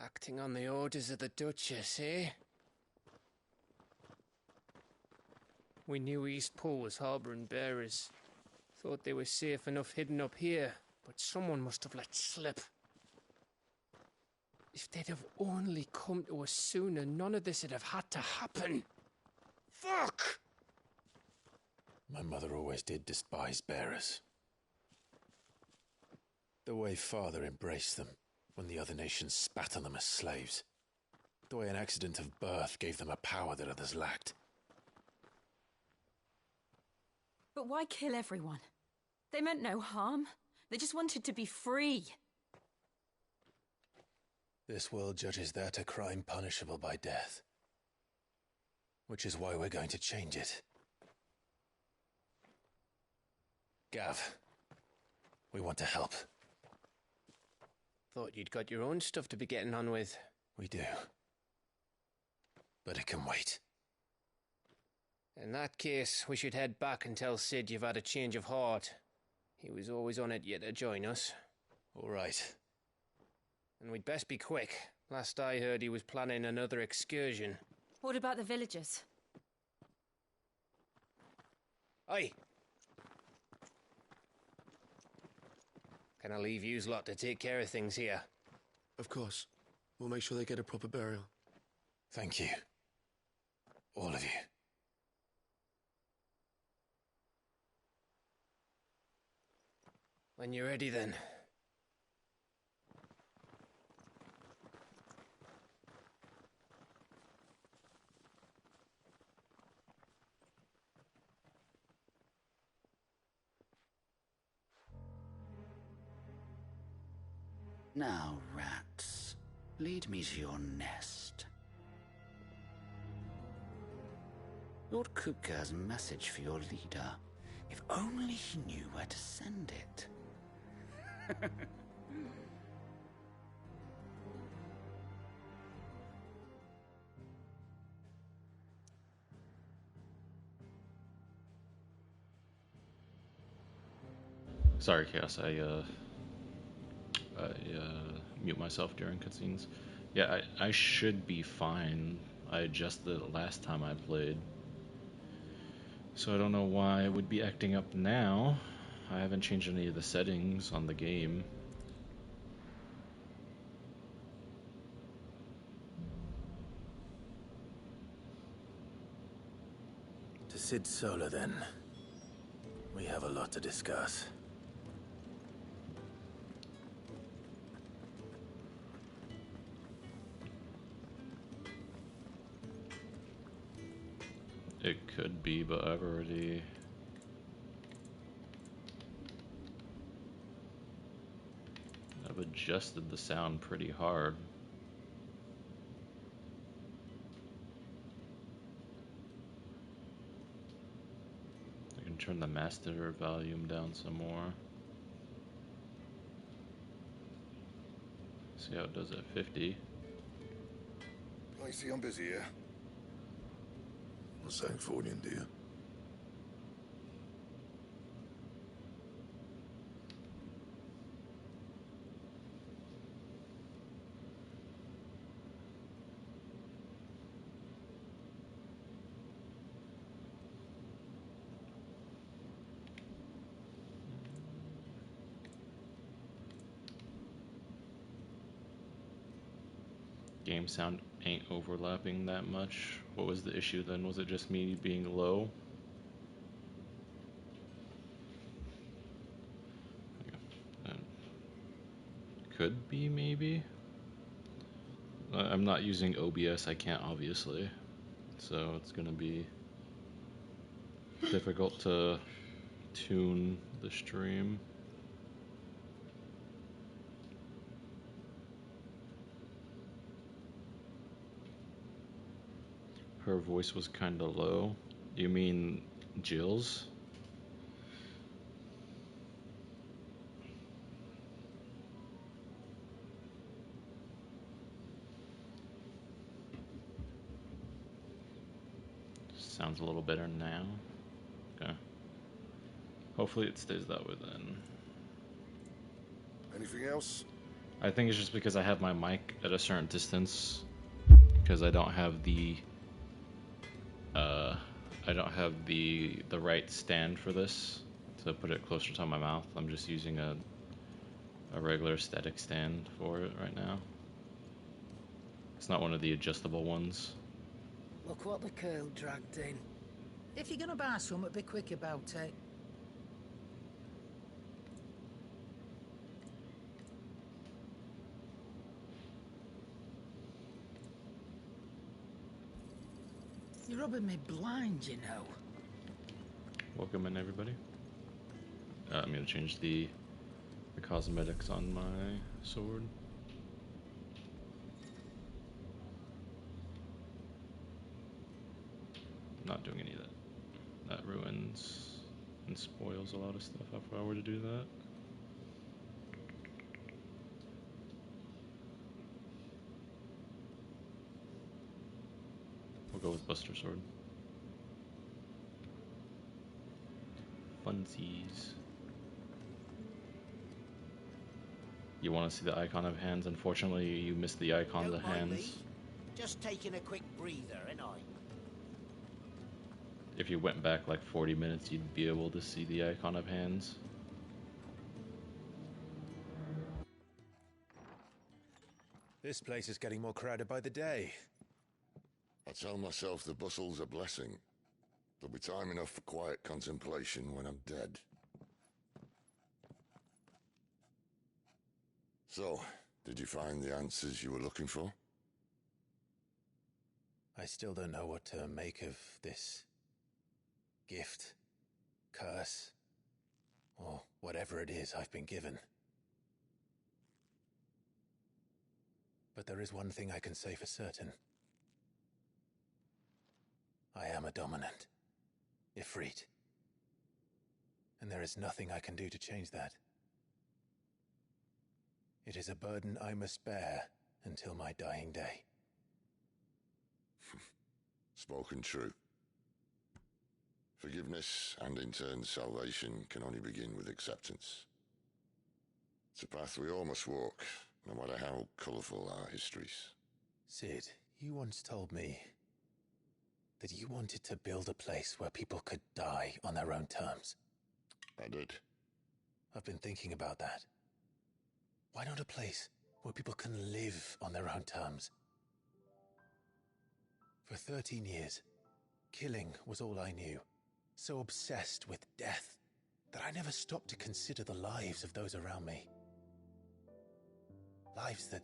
Acting on the orders of the Duchess, eh? We knew East Pool was harbouring bearers. Thought they were safe enough hidden up here, but someone must have let slip. If they'd have only come to us sooner, none of this would have had to happen. Fuck! My mother always did despise bearers. The way Father embraced them when the other nations spat on them as slaves. The way an accident of birth gave them a power that others lacked. But why kill everyone? They meant no harm. They just wanted to be free. This world judges that a crime punishable by death. Which is why we're going to change it. Gav, we want to help. Thought you'd got your own stuff to be getting on with. We do. But it can wait. In that case, we should head back and tell Sid you've had a change of heart. He was always on it yet to join us. All right. And we'd best be quick. Last I heard, he was planning another excursion. What about the villagers? Aye. Can I leave yous lot to take care of things here? Of course. We'll make sure they get a proper burial. Thank you. All of you. When you're ready, then. Now, rats, lead me to your nest. Lord Kupka has a message for your leader. If only he knew where to send it. Sorry, Chaos. I mute myself during cutscenes. Yeah, I should be fine. I adjusted it last time I played. So I don't know why it would be acting up now. I haven't changed any of the settings on the game. To Sid Solar, then. We have a lot to discuss. It could be, but I've adjusted the sound pretty hard. I can turn the master volume down some more. See how it does at 50. I see I'm busy here. What's that for you, dear? Game sound ain't overlapping that much. What was the issue then? Was it just me being low? Could be, maybe. I'm not using OBS, I can't obviously. So it's gonna be difficult to tune the stream. Her voice was kinda low. You mean Jill's? Sounds a little better now. Okay. Hopefully it stays that way then. Anything else? I think it's just because I have my mic at a certain distance, because I don't have the right stand for this to put it closer to my mouth. I'm just using a regular static stand for it right now. It's not one of the adjustable ones. Look what the curl dragged in. If you're gonna buy something, be quick about it. You're rubbing me blind, you know. Welcome in, everybody. I'm gonna change the cosmetics on my sword. Not doing any of that. That ruins and spoils a lot of stuff if I were to do that. We'll go with Buster Sword. Funsies. You want to see the icon of hands? Unfortunately, you missed the icon of the hands. Just taking a quick breather, ain't I? If you went back like 40 minutes, you'd be able to see the icon of hands. This place is getting more crowded by the day. I tell myself the bustle's a blessing. There'll be time enough for quiet contemplation when I'm dead. So, did you find the answers you were looking for? I still don't know what to make of this gift, curse, or whatever it is I've been given. But there is one thing I can say for certain. I am a dominant, Ifrit. And there is nothing I can do to change that. It is a burden I must bear until my dying day. Spoken true. Forgiveness and in turn salvation can only begin with acceptance. It's a path we all must walk, no matter how colourful our histories. Sid, you once told me that you wanted to build a place where people could die on their own terms. I did. I've been thinking about that. Why not a place where people can live on their own terms? For 13 years, killing was all I knew. So obsessed with death that I never stopped to consider the lives of those around me. Lives that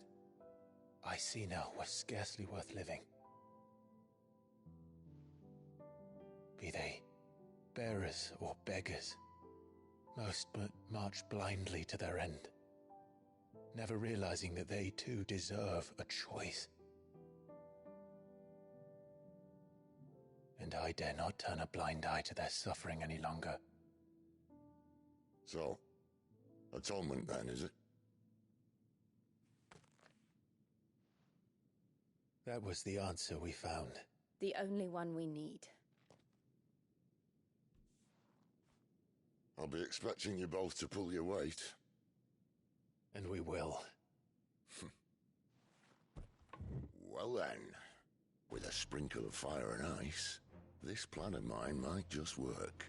I see now were scarcely worth living. Be they bearers or beggars, most but march blindly to their end, never realizing that they too deserve a choice. And I dare not turn a blind eye to their suffering any longer. So, atonement then, is it? That was the answer we found. The only one we need. I'll be expecting you both to pull your weight. And we will. Well then, with a sprinkle of fire and ice, this plan of mine might just work.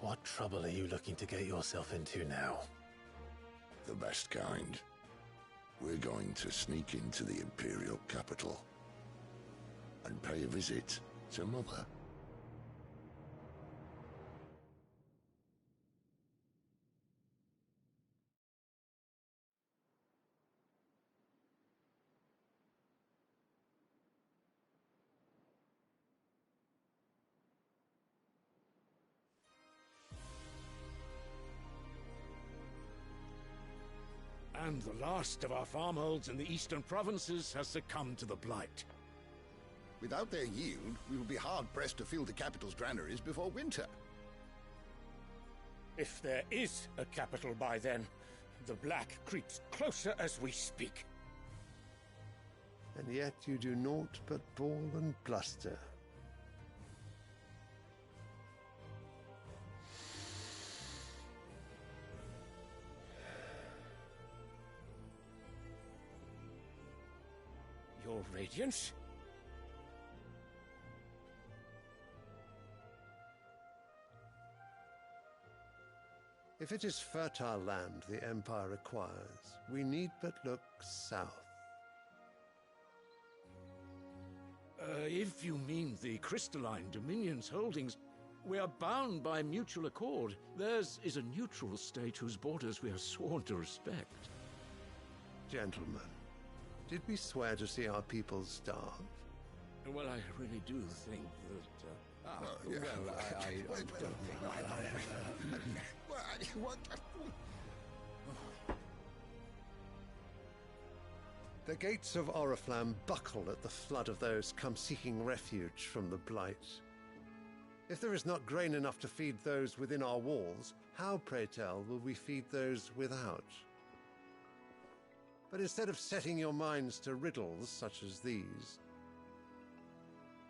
What trouble are you looking to get yourself into now? The best kind. We're going to sneak into the Imperial capital and pay a visit to Mother. And the last of our farmholds in the eastern provinces has succumbed to the blight. Without their yield, we will be hard-pressed to fill the capital's granaries before winter. If there is a capital by then, the black creeps closer as we speak. And yet you do naught but bawl and bluster. Your Radiance? If it is fertile land the Empire requires, we need but look south. If you mean the crystalline Dominion's holdings, we are bound by mutual accord. Theirs is a neutral state whose borders we are sworn to respect. Gentlemen, did we swear to see our people starve? Well, I really do think that... I don't think... The gates of Oriflamme buckle at the flood of those come seeking refuge from the Blight. If there is not grain enough to feed those within our walls, how, pray tell, will we feed those without? But instead of setting your minds to riddles such as these,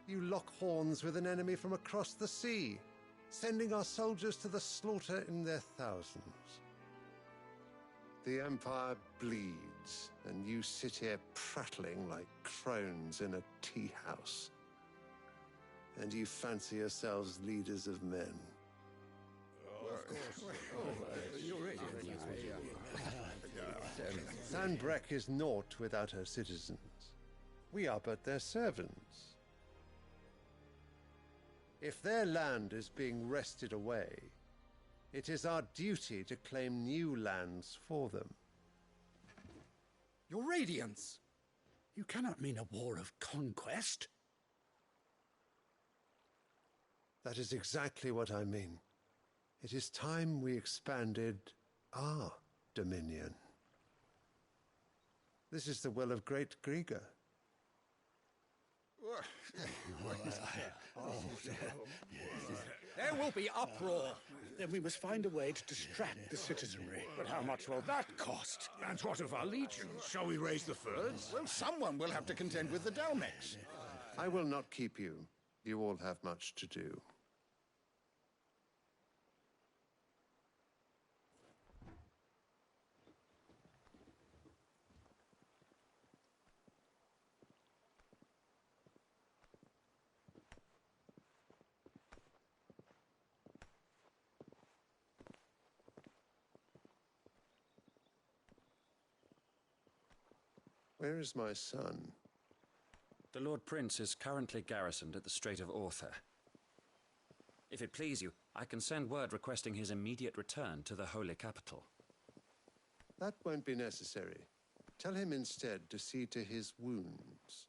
you lock horns with an enemy from across the sea, sending our soldiers to the slaughter in their thousands. The Empire bleeds, and you sit here prattling like crones in a tea house. And you fancy yourselves leaders of men. Sanbreque is naught without her citizens. We are but their servants. If their land is being wrested away, it is our duty to claim new lands for them. Your Radiance! You cannot mean a war of conquest. That is exactly what I mean. It is time we expanded our dominion. This is the will of great Grieger. There will be uproar. Then we must find a way to distract the citizenry. But how much will that cost? And what of our legions? Shall we raise the furs? Well, someone will have to contend with the Dalmex. I will not keep you. You all have much to do. Where is my son? The Lord Prince is currently garrisoned at the Strait of Orther. If it please you, I can send word requesting his immediate return to the Holy Capital. That won't be necessary. Tell him instead to see to his wounds.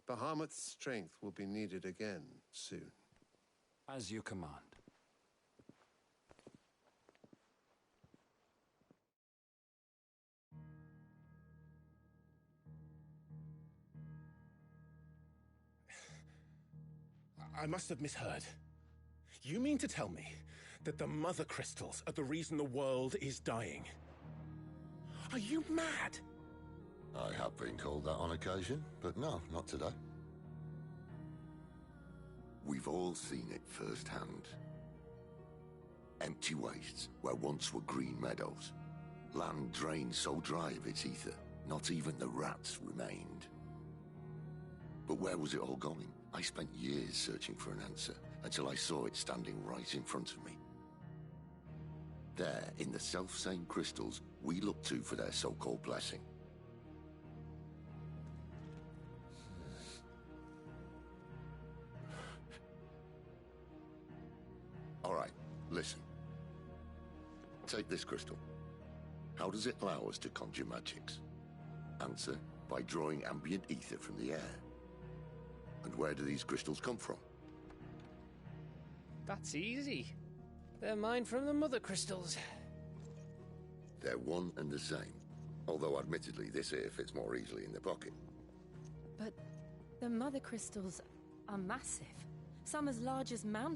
Bahamut's strength will be needed again soon. As you command. I must have misheard. You mean to tell me that the Mother Crystals are the reason the world is dying? Are you mad? I have been called that on occasion, but no, not today. We've all seen it firsthand. Empty wastes where once were green meadows. Land drained so dry of its ether, not even the rats remained. But where was it all going? I spent years searching for an answer, until I saw it standing right in front of me. There, in the self-same crystals we look to for their so-called blessing. All right, listen. Take this crystal. How does it allow us to conjure magics? Answer, by drawing ambient ether from the air. And where do these crystals come from? That's easy. They're mine from the Mother Crystals. They're one and the same. Although admittedly this here fits more easily in the pocket. But the Mother Crystals are massive. Some as large as mountains.